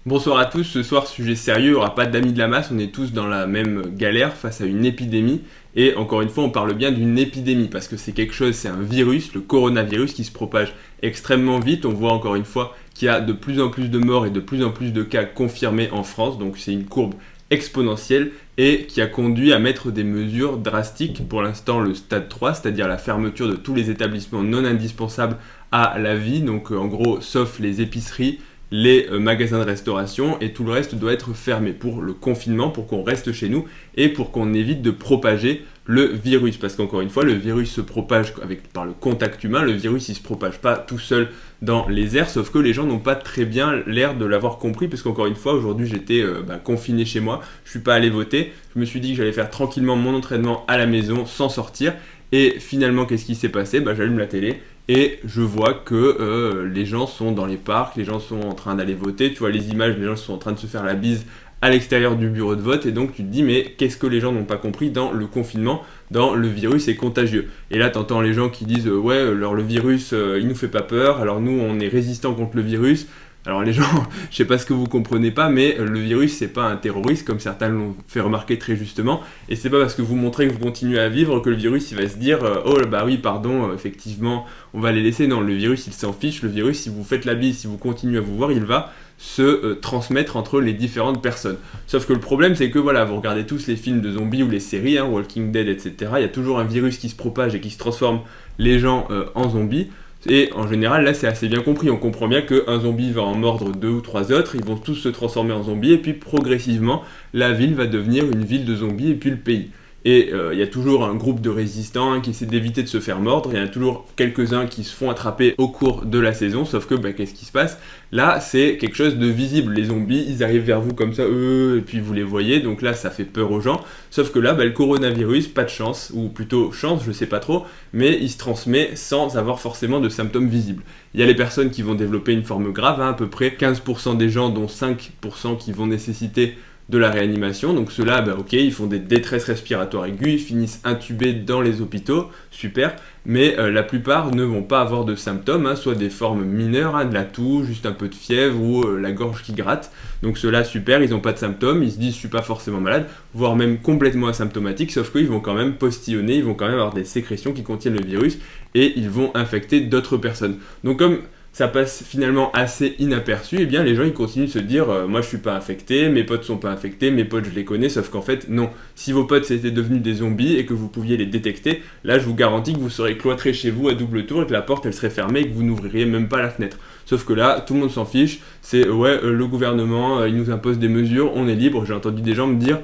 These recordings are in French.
Bonsoir à tous, ce soir sujet sérieux, il n'y aura pas d'amis de la masse, on est tous dans la même galère face à une épidémie. Et encore une fois, on parle bien d'une épidémie parce que c'est quelque chose, c'est un virus, le coronavirus qui se propage extrêmement vite. On voit encore une fois qu'il y a de plus en plus de morts et de plus en plus de cas confirmés en France, donc c'est une courbe exponentielle et qui a conduit à mettre des mesures drastiques. Pour l'instant, le stade 3, c'est-à-dire la fermeture de tous les établissements non indispensables à la vie, donc en gros, sauf les épiceries, les magasins de restauration et tout le reste doit être fermé pour le confinement, pour qu'on reste chez nous et pour qu'on évite de propager le virus. Parce qu'encore une fois, le virus se propage par le contact humain, le virus il se propage pas tout seul dans les airs, sauf que les gens n'ont pas très bien l'air de l'avoir compris, parce qu'encore une fois, aujourd'hui j'étais confiné chez moi, je suis pas allé voter, je me suis dit que j'allais faire tranquillement mon entraînement à la maison sans sortir, et finalement qu'est-ce qui s'est passé ? J'allume la télé, et je vois que les gens sont dans les parcs, les gens sont en train d'aller voter, tu vois les images, les gens sont en train de se faire la bise à l'extérieur du bureau de vote, et donc tu te dis mais qu'est-ce que les gens n'ont pas compris dans le confinement, dans le virus est contagieux. Et là t'entends les gens qui disent ouais alors le virus il nous fait pas peur, alors nous on est résistant contre le virus. Alors les gens, je sais pas ce que vous comprenez pas, mais le virus c'est pas un terroriste comme certains l'ont fait remarquer très justement, et c'est pas parce que vous montrez que vous continuez à vivre que le virus il va se dire oh bah oui pardon effectivement on va les laisser. Non, le virus il s'en fiche, le virus si vous faites la bise, si vous continuez à vous voir, il va se transmettre entre les différentes personnes. Sauf que le problème c'est que voilà, vous regardez tous les films de zombies ou les séries, Walking Dead etc, il y a toujours un virus qui se propage et qui se transforme les gens en zombies. Et en général, là, c'est assez bien compris. On comprend bien qu'un zombie va en mordre 2 ou 3 autres, ils vont tous se transformer en zombies, et puis progressivement, la ville va devenir une ville de zombies, et puis le pays. Et il y a toujours un groupe de résistants qui essaie d'éviter de se faire mordre, il y en a toujours quelques-uns qui se font attraper au cours de la saison, sauf que qu'est-ce qui se passe ? Là, c'est quelque chose de visible. Les zombies, ils arrivent vers vous comme ça, et puis vous les voyez, donc là, ça fait peur aux gens. Sauf que là, le coronavirus, pas de chance, ou plutôt chance, je sais pas trop, mais il se transmet sans avoir forcément de symptômes visibles. Il y a les personnes qui vont développer une forme grave, à peu près 15% des gens, dont 5% qui vont nécessiter de la réanimation, donc ceux-là, ok, ils font des détresses respiratoires aiguës, ils finissent intubés dans les hôpitaux, super, mais la plupart ne vont pas avoir de symptômes, soit des formes mineures, de la toux, juste un peu de fièvre ou la gorge qui gratte, donc ceux-là, super, ils n'ont pas de symptômes, ils se disent je suis pas forcément malade, voire même complètement asymptomatiques, sauf qu'ils vont quand même postillonner, ils vont quand même avoir des sécrétions qui contiennent le virus, et ils vont infecter d'autres personnes. Donc comme ça passe finalement assez inaperçu, et bien les gens ils continuent de se dire moi je suis pas infecté, mes potes sont pas infectés, mes potes je les connais, sauf qu'en fait non, si vos potes étaient devenus des zombies et que vous pouviez les détecter, là je vous garantis que vous serez cloîtrés chez vous à double tour et que la porte elle serait fermée et que vous n'ouvririez même pas la fenêtre. Sauf que là, tout le monde s'en fiche, c'est le gouvernement, il nous impose des mesures, on est libre. J'ai entendu des gens me dire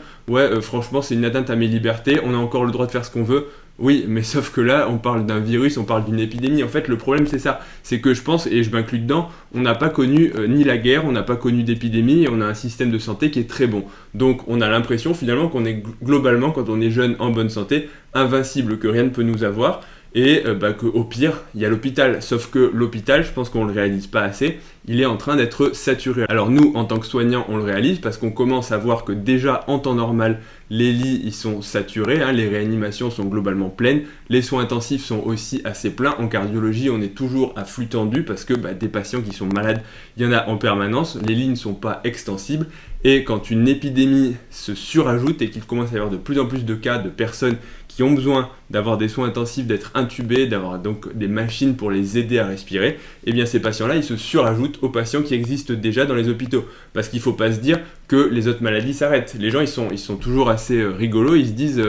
franchement c'est une atteinte à mes libertés, on a encore le droit de faire ce qu'on veut. Oui, mais sauf que là, on parle d'un virus, on parle d'une épidémie. En fait, le problème, c'est ça. C'est que je pense, et je m'inclus dedans, on n'a pas connu ni la guerre, on n'a pas connu d'épidémie, et on a un système de santé qui est très bon. Donc, on a l'impression, finalement, qu'on est globalement, quand on est jeune, en bonne santé, invincible, que rien ne peut nous avoir, et qu'au pire, il y a l'hôpital. Sauf que l'hôpital, je pense qu'on ne le réalise pas assez, il est en train d'être saturé. Alors nous, en tant que soignants, on le réalise parce qu'on commence à voir que déjà, en temps normal, les lits, ils sont saturés, les réanimations sont globalement pleines, les soins intensifs sont aussi assez pleins. En cardiologie, on est toujours à flux tendu parce que des patients qui sont malades, il y en a en permanence, les lits ne sont pas extensibles, et quand une épidémie se surajoute et qu'il commence à y avoir de plus en plus de cas de personnes qui ont besoin d'avoir des soins intensifs, d'être intubés, d'avoir donc des machines pour les aider à respirer, et bien ces patients-là, ils se surajoutent aux patients qui existent déjà dans les hôpitaux. Parce qu'il ne faut pas se dire que les autres maladies s'arrêtent. Les gens, ils sont toujours assez rigolos, ils se disent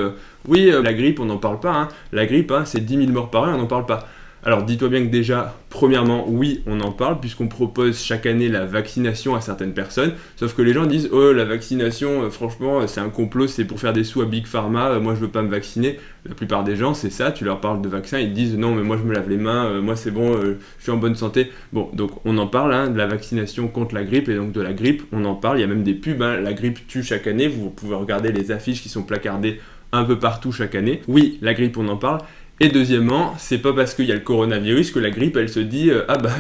oui, la grippe, on n'en parle pas, la grippe, c'est 10 000 morts par an, on n'en parle pas. Alors dis-toi bien que déjà, premièrement, oui, on en parle puisqu'on propose chaque année la vaccination à certaines personnes, sauf que les gens disent « Oh, la vaccination, franchement, c'est un complot, c'est pour faire des sous à Big Pharma, moi je veux pas me vacciner ». La plupart des gens, c'est ça, tu leur parles de vaccin, ils te disent « Non, mais moi je me lave les mains, moi c'est bon, je suis en bonne santé ». Bon, donc on en parle, de la vaccination contre la grippe, et donc de la grippe, on en parle, il y a même des pubs, la grippe tue chaque année, vous pouvez regarder les affiches qui sont placardées un peu partout chaque année. Oui, la grippe, on en parle. Et deuxièmement, c'est pas parce qu'il y a le coronavirus que la grippe, elle se dit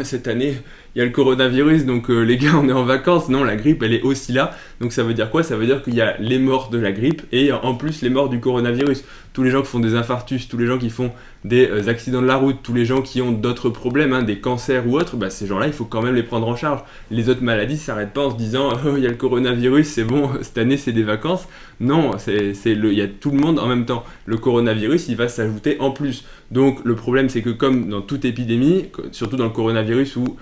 cette année, il y a le coronavirus, donc les gars, on est en vacances. Non, la grippe, elle est aussi là. Donc ça veut dire quoi? Ça veut dire qu'il y a les morts de la grippe et en plus les morts du coronavirus. Tous les gens qui font des infarctus, tous les gens qui font des accidents de la route, tous les gens qui ont d'autres problèmes, hein, des cancers ou autres, ces gens-là, il faut quand même les prendre en charge. Les autres maladies ne s'arrêtent pas en se disant « Oh, il y a le coronavirus, c'est bon, cette année, c'est des vacances ». Non, il y a tout le monde en même temps. Le coronavirus, il va s'ajouter en plus. Donc le problème, c'est que comme dans toute épidémie, surtout dans le coronavirus où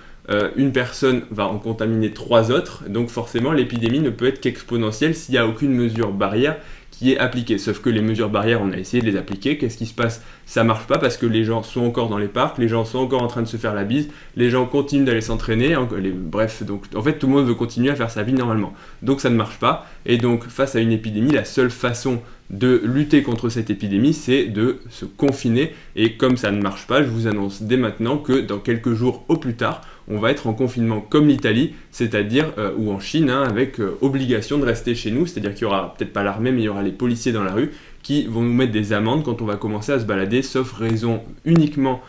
une personne va en contaminer 3 autres, donc forcément l'épidémie ne peut être qu'exponentielle s'il n'y a aucune mesure barrière qui est appliquée. Sauf que les mesures barrières, on a essayé de les appliquer. Qu'est-ce qui se passe? Ça marche pas parce que les gens sont encore dans les parcs, les gens sont encore en train de se faire la bise, les gens continuent d'aller s'entraîner, bref, donc en fait tout le monde veut continuer à faire sa vie normalement. Donc ça ne marche pas, et donc face à une épidémie, la seule façon de lutter contre cette épidémie, c'est de se confiner, et comme ça ne marche pas, je vous annonce dès maintenant que dans quelques jours au plus tard, on va être en confinement comme l'Italie, c'est-à-dire, ou en Chine, hein, avec obligation de rester chez nous, c'est-à-dire qu'il n'y aura peut-être pas l'armée, mais il y aura les policiers dans la rue qui vont nous mettre des amendes quand on va commencer à se balader, sauf raison uniquement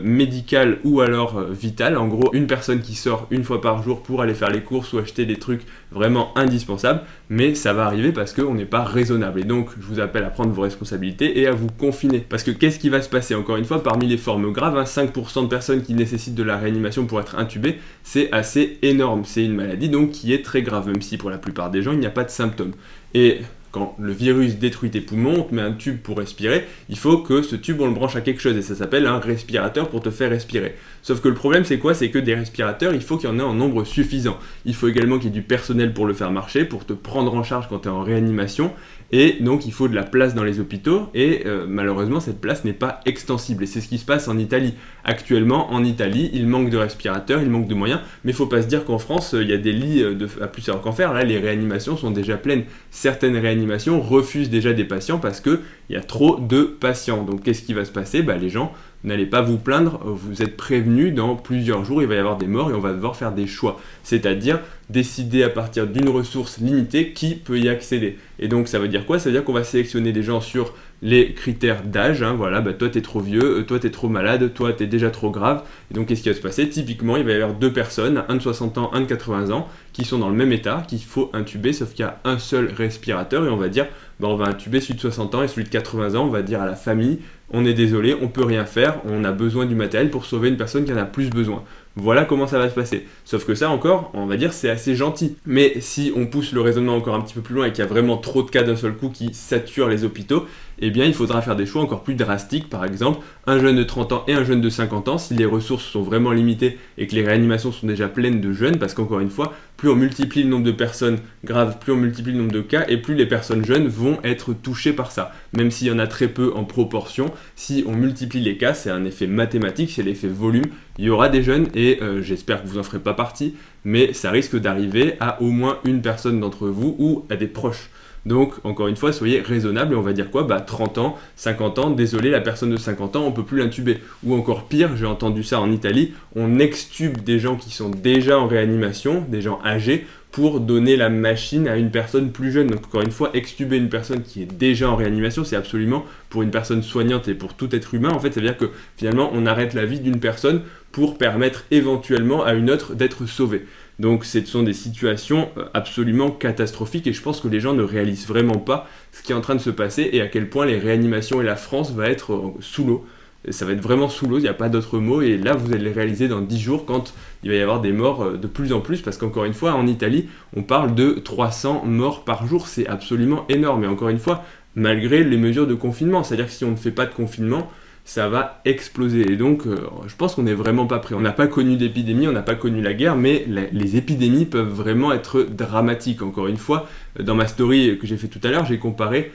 médicale ou alors vitale. En gros, une personne qui sort une fois par jour pour aller faire les courses ou acheter des trucs vraiment indispensables, mais ça va arriver parce qu'on n'est pas raisonnable. Et donc, je vous appelle à prendre vos responsabilités et à vous confiner. Parce que qu'est-ce qui va se passer? Encore une fois, parmi les formes graves, 5% de personnes qui nécessitent de la réanimation pour être intubées, c'est assez énorme. C'est une maladie donc qui est très grave, même si pour la plupart des gens, il n'y a pas de symptômes. Et quand le virus détruit tes poumons, on te met un tube pour respirer, il faut que ce tube on le branche à quelque chose et ça s'appelle un respirateur pour te faire respirer. Sauf que le problème c'est quoi? C'est que des respirateurs, il faut qu'il y en ait en nombre suffisant. Il faut également qu'il y ait du personnel pour le faire marcher, pour te prendre en charge quand tu es en réanimation, et donc il faut de la place dans les hôpitaux et malheureusement cette place n'est pas extensible et c'est ce qui se passe en Italie. Actuellement en Italie, il manque de respirateurs, il manque de moyens, mais il ne faut pas se dire qu'en France il y a des lits à plus savoir qu'en faire. Là les réanimations sont déjà pleines. Certaines réanimations refusent déjà des patients parce qu'il y a trop de patients. Donc qu'est-ce qui va se passer? Les gens, n'allez pas vous plaindre, vous êtes prévenus, dans plusieurs jours il va y avoir des morts et on va devoir faire des choix. C'est-à-dire décider à partir d'une ressource limitée qui peut y accéder. Et donc ça veut dire quoi? Ça veut dire qu'on va sélectionner des gens sur les critères d'âge, hein, voilà, toi t'es trop vieux, toi t'es trop malade, toi t'es déjà trop grave. Et donc qu'est-ce qui va se passer? Typiquement il va y avoir 2 personnes, un de 60 ans, un de 80 ans, qui sont dans le même état, qu'il faut intuber, sauf qu'il y a un seul respirateur et on va dire on va intuber celui de 60 ans et celui de 80 ans, on va dire à la famille, on est désolé, on peut rien faire, on a besoin du matériel pour sauver une personne qui en a plus besoin. Voilà comment ça va se passer. Sauf que ça encore, on va dire c'est assez gentil. Mais si on pousse le raisonnement encore un petit peu plus loin et qu'il y a vraiment trop de cas d'un seul coup qui saturent les hôpitaux, eh bien il faudra faire des choix encore plus drastiques. Par exemple, un jeune de 30 ans et un jeune de 50 ans, si les ressources sont vraiment limitées et que les réanimations sont déjà pleines de jeunes, parce qu'encore une fois, plus on multiplie le nombre de personnes graves, plus on multiplie le nombre de cas et plus les personnes jeunes vont être touchées par ça. Même s'il y en a très peu en proportion, si on multiplie les cas, c'est un effet mathématique, c'est l'effet volume, il y aura des jeunes et j'espère que vous n'en ferez pas partie, mais ça risque d'arriver à au moins une personne d'entre vous ou à des proches. Donc, encore une fois, soyez raisonnable et on va dire quoi? 30 ans, 50 ans, désolé, la personne de 50 ans, on peut plus l'intuber. Ou encore pire, j'ai entendu ça en Italie, on extube des gens qui sont déjà en réanimation, des gens âgés, pour donner la machine à une personne plus jeune. Donc encore une fois, extuber une personne qui est déjà en réanimation, c'est absolument, pour une personne soignante et pour tout être humain, en fait, ça veut dire que finalement, on arrête la vie d'une personne pour permettre éventuellement à une autre d'être sauvée. Donc ce sont des situations absolument catastrophiques et je pense que les gens ne réalisent vraiment pas ce qui est en train de se passer et à quel point les réanimations et la France va être sous l'eau. Ça va être vraiment sous l'eau, il n'y a pas d'autre mot, et là vous allez les réaliser dans 10 jours quand il va y avoir des morts de plus en plus, parce qu'encore une fois, en Italie, on parle de 300 morts par jour, c'est absolument énorme, et encore une fois, malgré les mesures de confinement, c'est-à-dire que si on ne fait pas de confinement, ça va exploser, et donc je pense qu'on n'est vraiment pas prêt. On n'a pas connu d'épidémie, on n'a pas connu la guerre, mais les épidémies peuvent vraiment être dramatiques. Encore une fois, dans ma story que j'ai fait tout à l'heure, j'ai comparé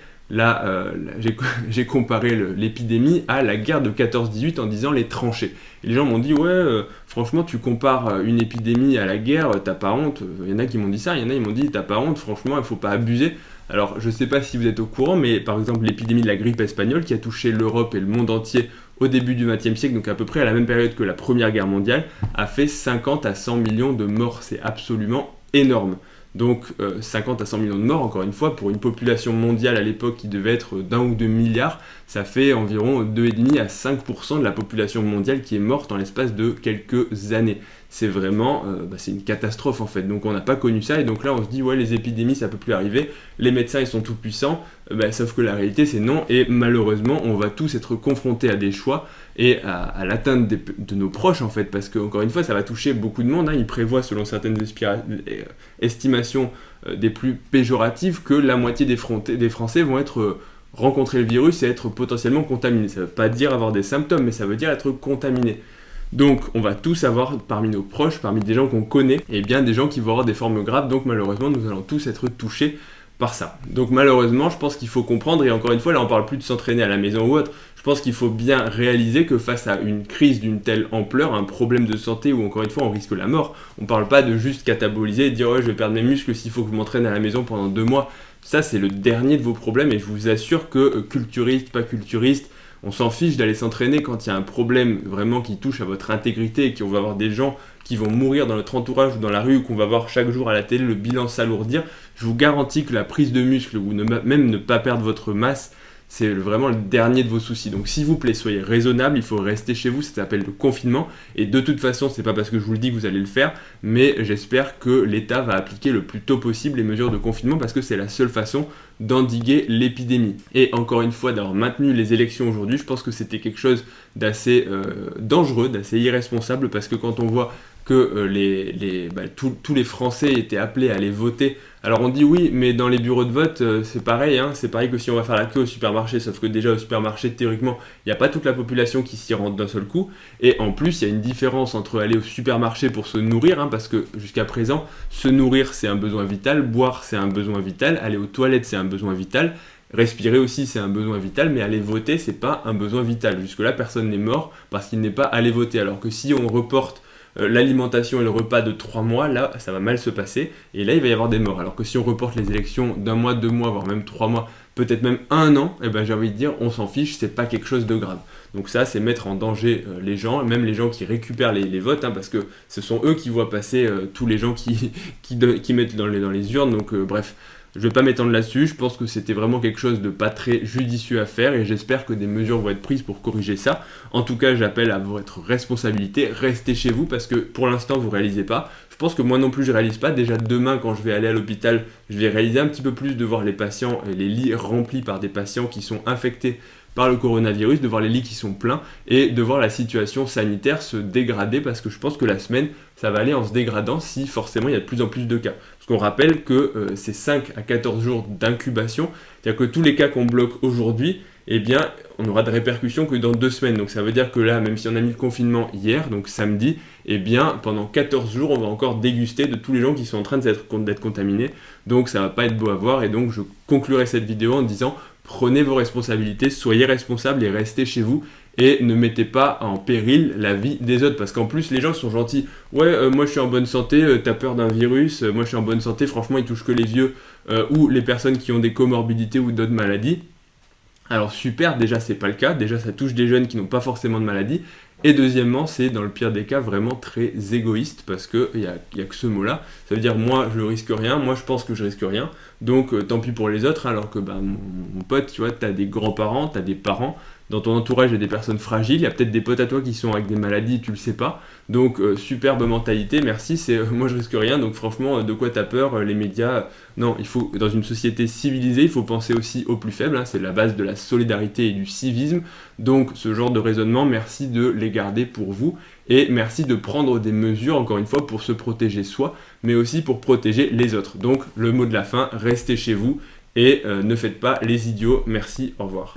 j'ai comparé l'épidémie à la guerre de 14-18 en disant les tranchées. Et les gens m'ont dit franchement tu compares une épidémie à la guerre, t'as pas honte. Il y en a qui m'ont dit ça, il y en a qui m'ont dit t'as pas honte, franchement il faut pas abuser. Alors je sais pas si vous êtes au courant, mais par exemple l'épidémie de la grippe espagnole qui a touché l'Europe et le monde entier au début du XXe siècle, donc à peu près à la même période que la Première Guerre mondiale, a fait 50 à 100 millions de morts. C'est absolument énorme. Donc 50 à 100 millions de morts, encore une fois, pour une population mondiale à l'époque qui devait être d'1 ou 2 milliards, ça fait environ 2,5 à 5% de la population mondiale qui est morte en l'espace de quelques années. c'est vraiment c'est une catastrophe en fait. Donc on n'a pas connu ça et donc là on se dit ouais les épidémies ça peut plus arriver, les médecins ils sont tout puissants, sauf que la réalité c'est non et malheureusement on va tous être confrontés à des choix et à l'atteinte de nos proches en fait parce que encore une fois ça va toucher beaucoup de monde, hein. Ils prévoient selon certaines estimations des plus péjoratives que la moitié des Français vont être rencontrer le virus et être potentiellement contaminés. Ça ne veut pas dire avoir des symptômes mais ça veut dire être contaminé. Donc on va tous avoir parmi nos proches, parmi des gens qu'on connaît, et bien des gens qui vont avoir des formes graves, donc malheureusement nous allons tous être touchés par ça. Donc malheureusement je pense qu'il faut comprendre, et encore une fois là on parle plus de s'entraîner à la maison ou autre, je pense qu'il faut bien réaliser que face à une crise d'une telle ampleur, un problème de santé où encore une fois on risque la mort, on parle pas de juste cataboliser et dire ouais je vais perdre mes muscles s'il faut que je m'entraîne à la maison pendant 2 mois, ça c'est le dernier de vos problèmes et je vous assure que culturiste, pas culturiste, on s'en fiche d'aller s'entraîner quand il y a un problème vraiment qui touche à votre intégrité et qu'on va avoir des gens qui vont mourir dans notre entourage ou dans la rue ou qu'on va voir chaque jour à la télé le bilan s'alourdir. Je vous garantis que la prise de muscle ou même ne pas perdre votre masse, c'est vraiment le dernier de vos soucis. Donc s'il vous plaît, soyez raisonnable, il faut rester chez vous, ça s'appelle le confinement. Et de toute façon, c'est pas parce que je vous le dis que vous allez le faire, mais j'espère que l'État va appliquer le plus tôt possible les mesures de confinement parce que c'est la seule façon d'endiguer l'épidémie. Et encore une fois, d'avoir maintenu les élections aujourd'hui, je pense que c'était quelque chose d'assez dangereux, d'assez irresponsable parce que quand on voit que tous les Français étaient appelés à aller voter. Alors on dit oui, mais dans les bureaux de vote, c'est pareil, hein, c'est pareil que si on va faire la queue au supermarché, sauf que déjà au supermarché, théoriquement, il n'y a pas toute la population qui s'y rentre d'un seul coup, et en plus, il y a une différence entre aller au supermarché pour se nourrir, hein, parce que jusqu'à présent, se nourrir, c'est un besoin vital, boire, c'est un besoin vital, aller aux toilettes, c'est un besoin vital, respirer aussi, c'est un besoin vital, mais aller voter, c'est pas un besoin vital. Jusque-là, personne n'est mort parce qu'il n'est pas allé voter, alors que si on reporte l'alimentation et le repas de 3 mois, là, ça va mal se passer, et là, il va y avoir des morts. Alors que si on reporte les élections d'1 mois, 2 mois, voire même 3 mois, peut-être même 1 an, j'ai envie de dire, on s'en fiche, c'est pas quelque chose de grave. Donc ça, c'est mettre en danger les gens, même les gens qui récupèrent les votes, hein, parce que ce sont eux qui voient passer tous les gens qui mettent dans les urnes, donc bref. Je ne vais pas m'étendre là-dessus, je pense que c'était vraiment quelque chose de pas très judicieux à faire et j'espère que des mesures vont être prises pour corriger ça. En tout cas, j'appelle à votre responsabilité, restez chez vous parce que pour l'instant vous ne réalisez pas. Je pense que moi non plus je ne réalise pas. Déjà demain quand je vais aller à l'hôpital, je vais réaliser un petit peu plus de voir les patients et les lits remplis par des patients qui sont infectés par le coronavirus, de voir les lits qui sont pleins et de voir la situation sanitaire se dégrader parce que je pense que la semaine, ça va aller en se dégradant si forcément il y a de plus en plus de cas. Parce qu'on rappelle que c'est 5 à 14 jours d'incubation, c'est-à-dire que tous les cas qu'on bloque aujourd'hui, on n'aura de répercussions que dans 2 semaines. Donc ça veut dire que là, même si on a mis le confinement hier, donc samedi, pendant 14 jours, on va encore déguster de tous les gens qui sont en train d'être contaminés. Donc ça va pas être beau à voir et donc je conclurai cette vidéo en disant prenez vos responsabilités, soyez responsables et restez chez vous et ne mettez pas en péril la vie des autres parce qu'en plus les gens sont gentils. Ouais, moi je suis en bonne santé, t'as peur d'un virus, moi je suis en bonne santé, franchement il touche que les vieux ou les personnes qui ont des comorbidités ou d'autres maladies. Alors super, déjà c'est pas le cas, déjà ça touche des jeunes qui n'ont pas forcément de maladie. Et deuxièmement, c'est dans le pire des cas vraiment très égoïste parce qu'il n'y a que ce mot-là. Ça veut dire moi je risque rien, moi je pense que je risque rien, donc tant pis pour les autres, hein, alors que mon pote, tu vois, tu as des grands-parents, tu as des parents, dans ton entourage il y a des personnes fragiles, il y a peut-être des potes à toi qui sont avec des maladies, tu le sais pas, donc superbe mentalité, merci, c'est moi je risque rien, donc franchement de quoi t'as peur, les médias, non, il faut, dans une société civilisée, il faut penser aussi aux plus faibles, hein, c'est la base de la solidarité et du civisme, donc ce genre de raisonnement, merci de les garder pour vous, et merci de prendre des mesures, encore une fois, pour se protéger soi, mais aussi pour protéger les autres. Donc le mot de la fin, restez chez vous, et ne faites pas les idiots. Merci, au revoir.